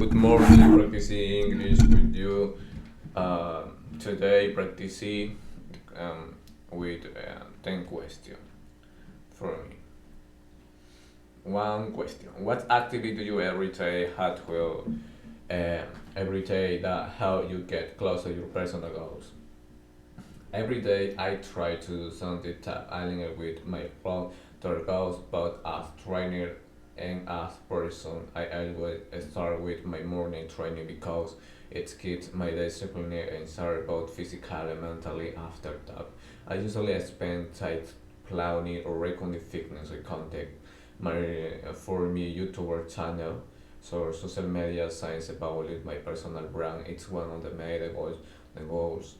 Good morning, practicing English with you. Uh, Today, practicing um, with 10 questions for me. One question: what activity do you every day had will every day that help you get closer to your personal goals? Every day, I try to do something that aligns with my long-term goals, both as trainer and as person. I always start with my morning training because it keeps my discipline and start both physically and mentally after that. I usually spend time planning or recording fitness content. My for me YouTuber channel, so social media science about my personal brand. It's one of the main goals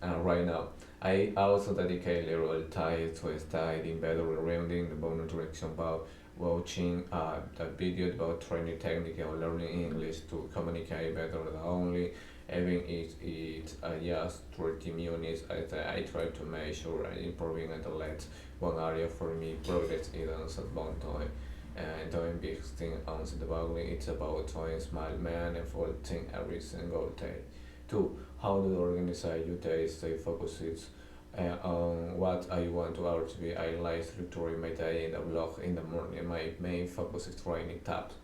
right now. I also dedicate little time to studying better reading the bonus direction about watching the video about training technique or learning English to communicate better than only even if it's just 30 minutes. I try to make sure I'm improving at least one area for me. Progress isn't at one time. And doing big thing on the bowling, it's about doing small meaningful thing every single day. Two, how do you organize your day? Stay focused on what I want to achieve. I like structuring my day in the block in the morning. My main focus is training tabs.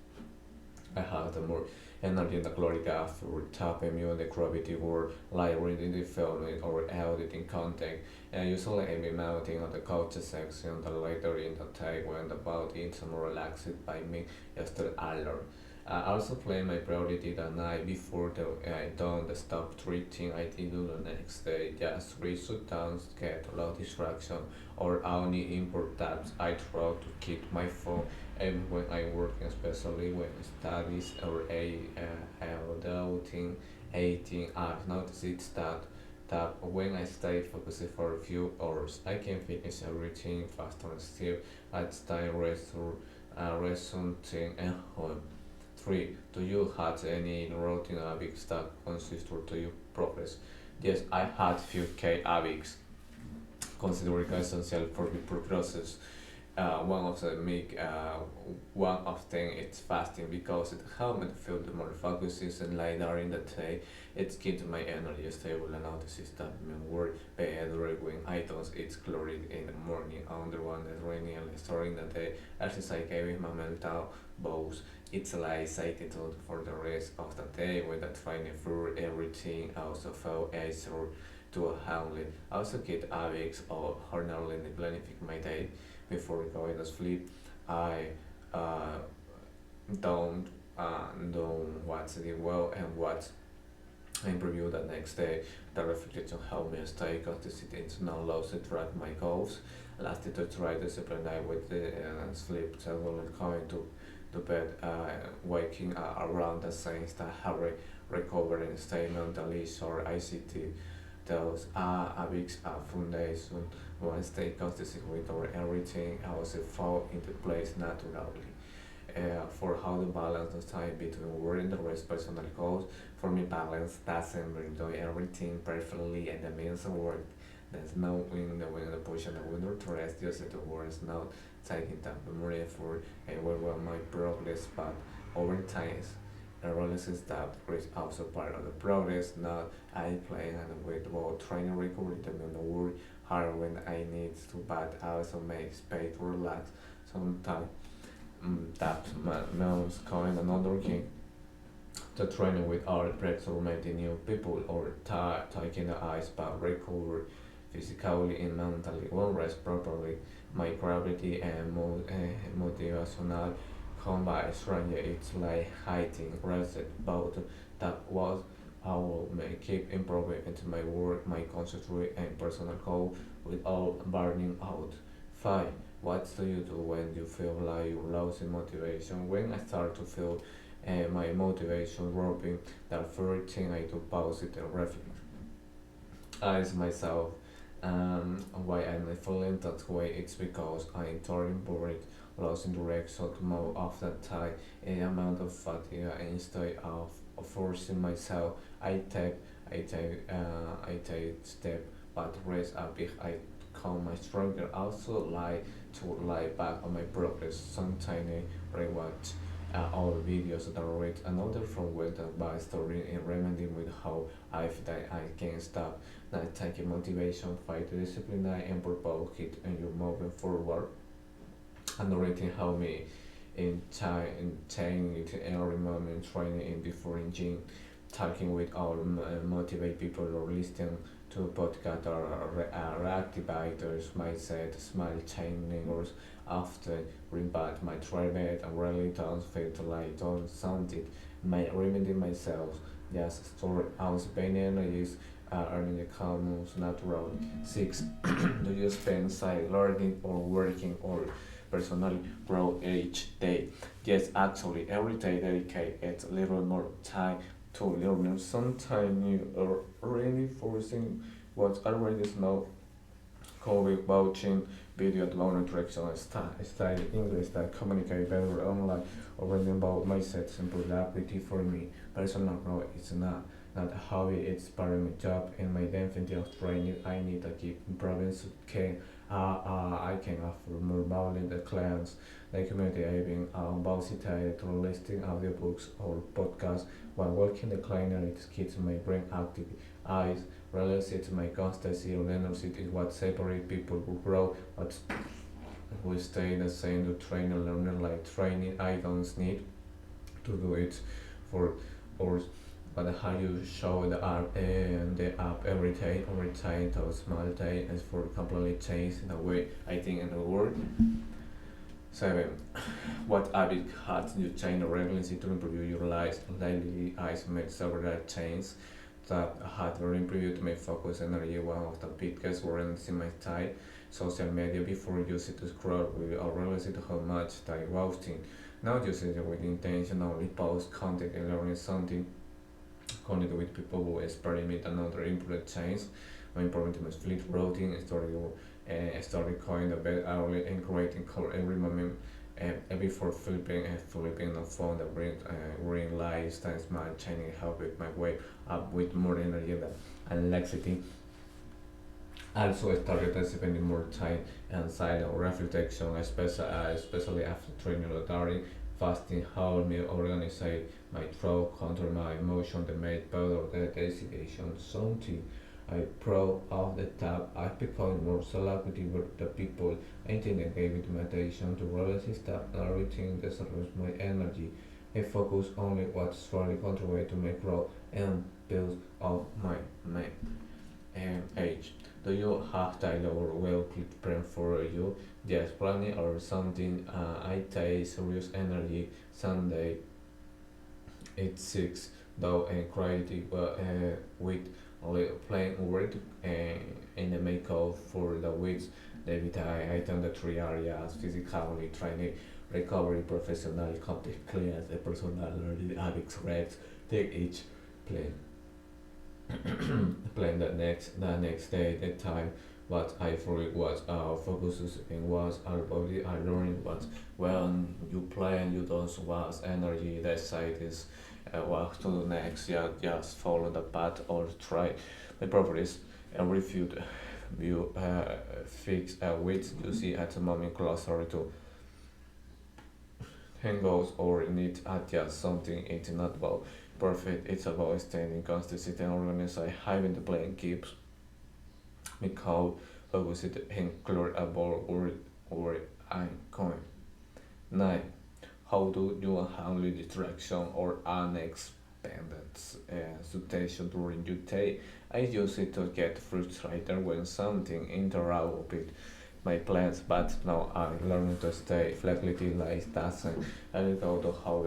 I have the more energy in the glory after tapping music, gravity work, like reading the film or editing content. And usually I'm mounting on the culture section the later in the day when the body is more relaxed by me after alert. I also plan my priority the night before I don't stop treating I do the next day. Just read shutdowns, get a lot of distraction or only import tabs. I try to keep my phone and when I work, especially when studies or adulting, 18, I've noticed that when I stay focused for a few hours, I can finish everything faster and still at time resulting at home. Three, do you have any routine habits that consistent to your progress? Yes, I had few key habits considered essential for the process. One of the make one of them is fasting because it helps me to feel the more focuses and later in the day it keeps my energy stable and notices that my work better when I don't eat calories in the morning under one is raining and starting the day exercise giving my mental boost. It's like cycle for the rest of the day with the training for everything also feel easier to handle. I also get habits of journaling and planning my day before going to sleep. I uh, don't know what to do well and what I improve the next day. The reflection help me stay consistent and not lose track my goals. Lastly, to try discipline I with the sleep so when going to bed, waking around the same that hurry recovering stay mentally or ICT. Those are habits are foundation. Once they consistent with our everything else fall into place naturally. For how to balance the time between work and the rest personal goals. For me, balance doesn't mean doing everything perfectly and the means of work. There's no win the win the push and the winner to rest just the words not taking time more effort and where will my progress but over time I realizes that is also part of the progress, not I playing and with about training recovery and the work hard when I need to but I also make space to relax sometimes that means calling another king to training with art breaks or meeting new people or taking the ice but recover physically and mentally when rest properly. My gravity and motivational combine stranger it's like hiding reset both that was how may keep improving into my work, my concentrate and personal goal without burning out. Five. What do you do when you feel like you're losing motivation? When I start to feel my motivation dropping, the first thing I do pause it and reflect. I ask myself why I'm feeling that way. It's because I'm turning bored, losing direction more often time and amount of fatigue instead of forcing myself. I take step, but rest a bit. I calm my stronger. Also like to lie back on my progress. Some tiny reward our videos that read another from with by story and reminding with how I can stop not taking motivation, fight discipline and purpose it and you moving forward and narrating how me in time it every moment training in different gym talking with all motivate people or listening to podcast or reactivators mindset smile changers often bring back my tribute and really don't feel like don't something my reminding myself just store out spending energies earning the commons natural six do you spend side learning or working or personally grow each day. Yes, actually, every day dedicate a little more time to learning something new or reinforcing what I already know. Covid watching video learning direction study English that communicate better online or reading about mindset and productivity for me. Personal growth is not a hobby, it's part of my job and my definition of training. I need to keep improving so I can offer more value to clients. The community having versatile through listing audiobooks or podcasts while working the client it keeps my brain active. Eyes realize my constancy or energy is what separates people who grow but who stay the same to train and learn like training. I don't need to do it for or but how you show the art and the app every time to small day is for completely change the way I think in the world. 7. What habit has you changed regularly to improve your life? Lately, I made several changes that had very improved my focus energy. One of the biggest worries in my time, social media before using to scroll, we all realized how much time wasting. Now using it with intentionally post content and learning something connect with people who experiment another improved change. My important was fleet routing, started calling the bed early and creating call every moment before flipping the phone the green lights times my changing help with my way up with more energy and laxity. Also started spending more time and silent reflection, especially after training or during fasting, helped me organize my thought, control my emotion, the made better the destination, something I proud of the top. I become more selective with the people I think I gave it meditation to realize that everything deserves my energy. I focus only what's really contribute to my growth and build up my age. Do you have time or well plan for you? Just planning or something. I take serious energy Sunday. It's 6 though and creative with playing work in the makeup for the weeks. David I done the three areas physically training, recovery, professional, content clears, a personal learning, habits, reps, take each play. Plan the next day, the time, what I forget what focuses and what our body are learning what when you plan you don't waste energy that side is what to do next yeah just follow the path or try the properties and refute you fix which you see at the moment closer to goals or need adjust something it's not about perfect it's about staying consistent and organized having the plan keeps me calm focused and clear about or I'm going. 9. How do you handle distraction or unexpected situation during your day? I use it to get frustrated when something interrupts with my plans, but now I'm learning to stay flexible like doesn't I go to how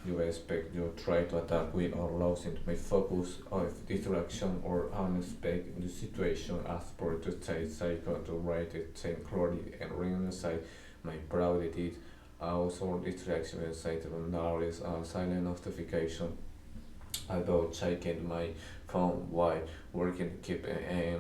you expect you try to adapt with or losing my focus of distraction or unexpected situation as per to stay cycle to write it same clearly and reinside my priorities also distraction and set boundaries on silent notification about checking my phone while working to keep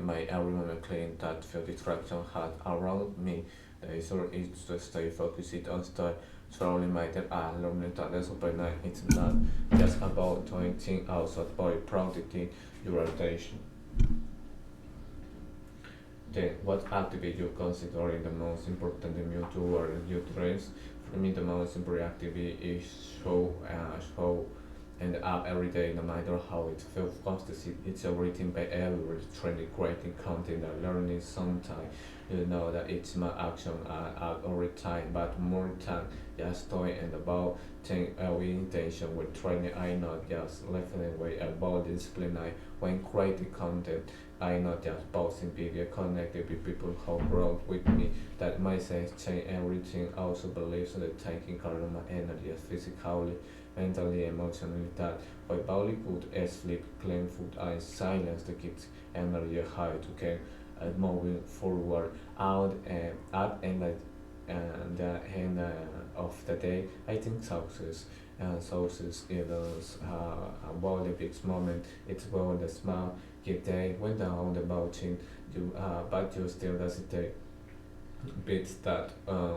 my environment clean that feel distraction had around me. The issue is to stay focused on start slowly matter and learning that discipline it's not just about doing things outside by practicing your attention. Then what activity you consider the most important in your towards your dreams? For me, the most important activity is show and up every day, no matter how it feels constant. It's everything by everywhere, training, creating content, and learning sometimes. You know that it's my action every time, but more time just doing and about thing with intention with training. I not just lifting away about discipline. I when creating content, I not just posting video connected with people who grow with me. That mindset change everything. Also believes in the taking care of my energy physically, mentally, emotionally. That by body good sleep, clean food, and silence to keep energy high to get moving forward out and the end of the day. I think success is about the big moment. It's about the small good day when down the mountain you but you still hesitate bits that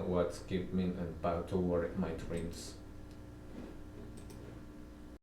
what keep me and back toward my dreams.